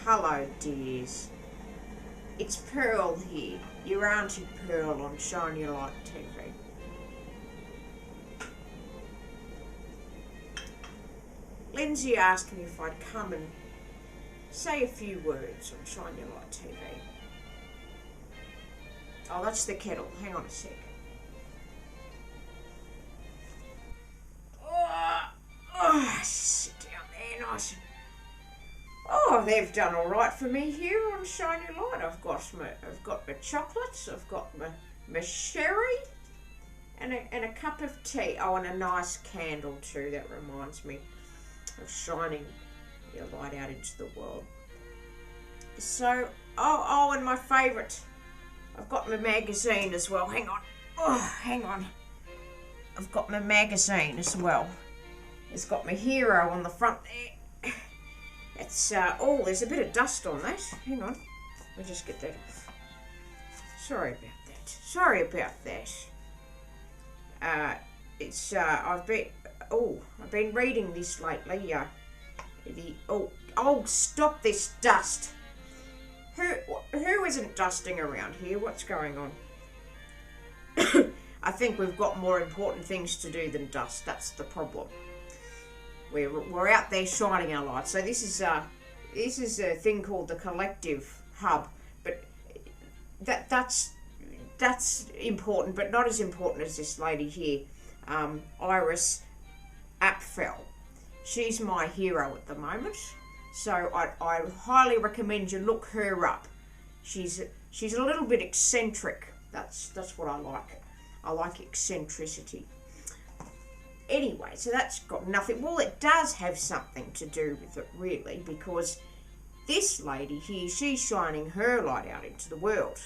hello dears. It's Pearl here, your Auntie Pearl on Shine Your Light TV. Lindsay asked me if I'd come and say a few words on Shine Your Light TV. Oh, that's the kettle. Hang on a sec. Sit down there nice and... Oh, they've done all right for me here on Shine Your Light. I've got my chocolates, I've got my sherry, and a cup of tea. Oh, and a nice candle too. That reminds me of shining your light out into the world. So, and my favourite, I've got my magazine as well. Hang on. Oh, hang on. I've got my magazine as well. It's got my hero on the front there. It's, there's a bit of dust on that. Hang on. I'll just get that off. Sorry about that. I've been reading this lately. Stop this dust. Who isn't dusting around here? What's going on? I think we've got more important things to do than dust. That's the problem. We're out there shining our light. So this is a thing called the collective hub, but that's important, but not as important as this lady here, Iris Apfel. She's my hero at the moment, so I highly recommend you look her up. She's a little bit eccentric. That's what I like. I like eccentricity. Anyway, so that's got nothing. Well, it does have something to do with it, really, because this lady here, she's shining her light out into the world.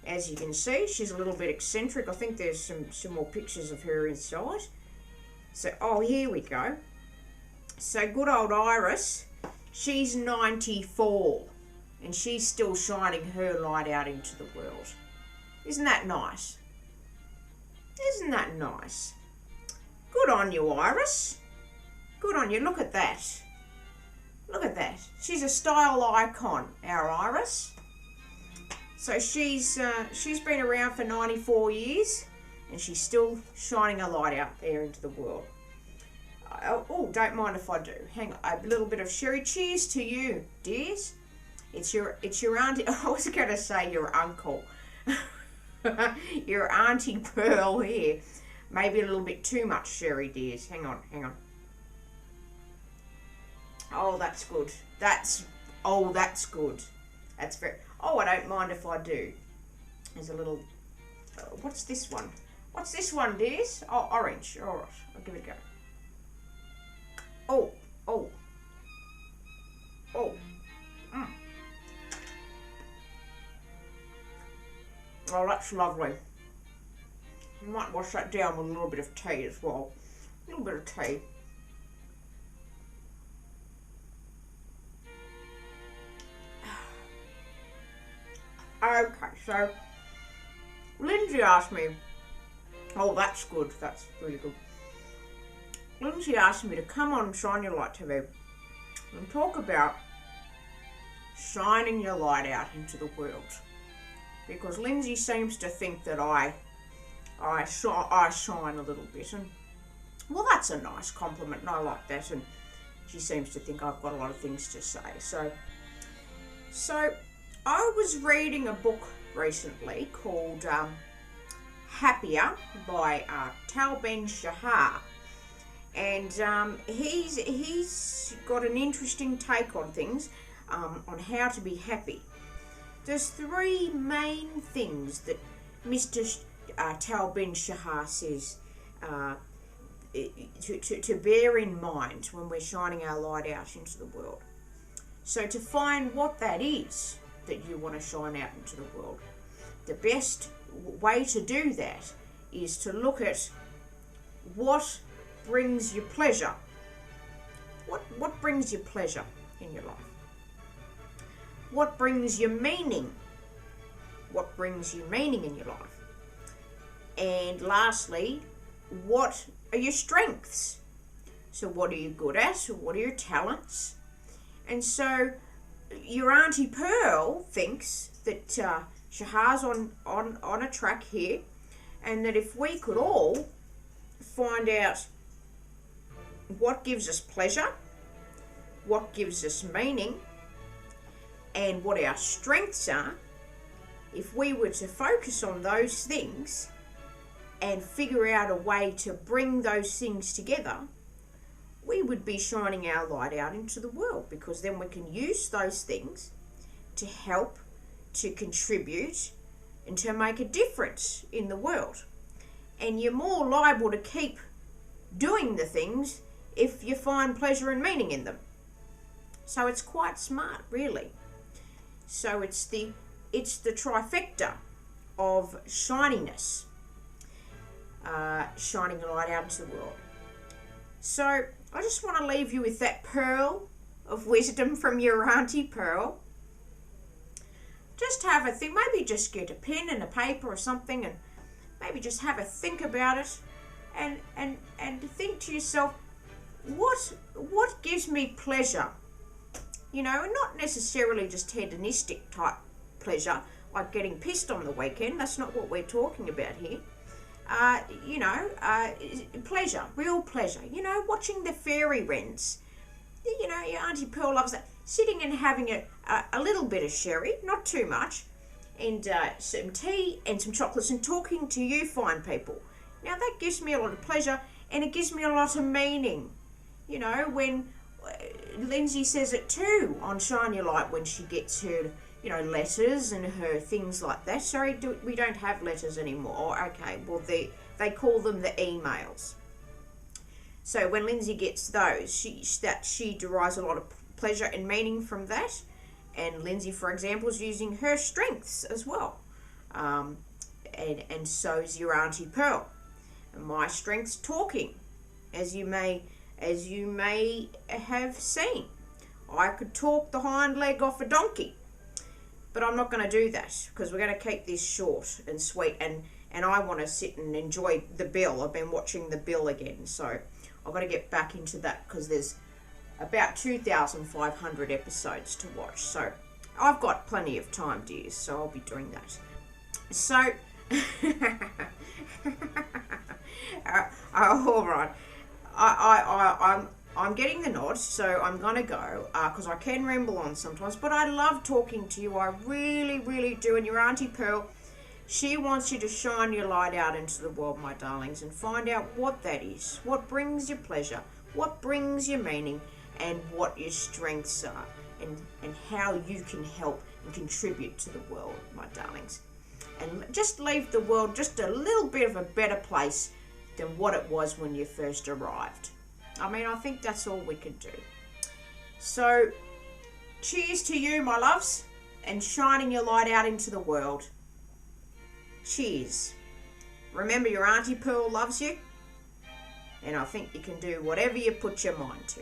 As you can see, she's a little bit eccentric. I think there's some more pictures of her inside. So, here we go. So, good old Iris, she's 94, and she's still shining her light out into the world. Isn't that nice? Isn't that nice? Good on you, Iris. Good on you. Look at that. Look at that. She's a style icon, our Iris. So she's been around for 94 years, and she's still shining a light out there into the world. Don't mind if I do. Hang on, a little bit of sherry. Cheers to you, dears. It's your auntie. I was going to say your uncle. Your Auntie Pearl here. Maybe a little bit too much sherry, dears. Hang on. Oh, that's good. That's good. That's very... I don't mind if I do. There's a little... what's this one? What's this one, dears? Oh, orange. All right, I'll give it a go. Oh, that's lovely. I might wash that down with a little bit of tea as well. A little bit of tea. Okay, so Lindsay asked me, that's good, that's really good. Lindsay asked me to come on Shine Your Light TV and talk about shining your light out into the world. Because Lindsay seems to think that I shine a little bit, and well, that's a nice compliment, and I like that, and she seems to think I've got a lot of things to say. So I was reading a book recently called Happier by Tal Ben-Shahar, and he's got an interesting take on things, on how to be happy. There's three main things that Mr. Tal Ben-Shahar says to bear in mind when we're shining our light out into the world. So to find what that is that you want to shine out into the world, the best way to do that is to look at what brings you pleasure. What brings you pleasure in your life? What brings you meaning? What brings you meaning in your life? And lastly, what are your strengths? So what are you good at? What are your talents? And so your Auntie Pearl thinks that Shahar's on a track here, and that if we could all find out what gives us pleasure, what gives us meaning, and what our strengths are, if we were to focus on those things and figure out a way to bring those things together, we would be shining our light out into the world, because then we can use those things to help, to contribute, and to make a difference in the world. And you're more liable to keep doing the things if you find pleasure and meaning in them. So it's quite smart, really. So it's the trifecta of shininess, shining a light out into the world. So I just want to leave you with that pearl of wisdom from your Auntie Pearl. Just have a think, maybe just get a pen and a paper or something, and maybe just have a think about it, and think to yourself, what gives me pleasure? You know, not necessarily just hedonistic type pleasure, like getting pissed on the weekend. That's not what we're talking about here. Pleasure, real pleasure. You know, watching the fairy wrens. You know, your Auntie Pearl loves that. Sitting and having a little bit of sherry, not too much, and some tea and some chocolates, and talking to you fine people. Now that gives me a lot of pleasure, and it gives me a lot of meaning. You know, when Lindsay says it too on Shine Your Light, when she gets her, you know, letters and her things like that. Sorry, we don't have letters anymore. Okay, well, they call them the emails. So when Lindsay gets those, she derives a lot of pleasure and meaning from that. And Lindsay, for example, is using her strengths as well. And so's your Auntie Pearl. And my strength's talking, as you may have seen. I could talk the hind leg off a donkey, but I'm not going to do that, because we're going to keep this short and sweet, and I want to sit and enjoy the bill. I've been watching the bill again, so I've got to get back into that, because there's about 2,500 episodes to watch, so I've got plenty of time, dears, so I'll be doing that. So all right, I'm getting the nod, so I'm going to go, because I can ramble on sometimes, but I love talking to you. I really, really do. And your Auntie Pearl, she wants you to shine your light out into the world, my darlings, and find out what that is, what brings you pleasure, what brings you meaning, and what your strengths are, and how you can help and contribute to the world, my darlings. And just leave the world just a little bit of a better place than what it was when you first arrived. I mean, I think that's all we could do. So, cheers to you, my loves, and shining your light out into the world. Cheers. Remember, your Auntie Pearl loves you, and I think you can do whatever you put your mind to.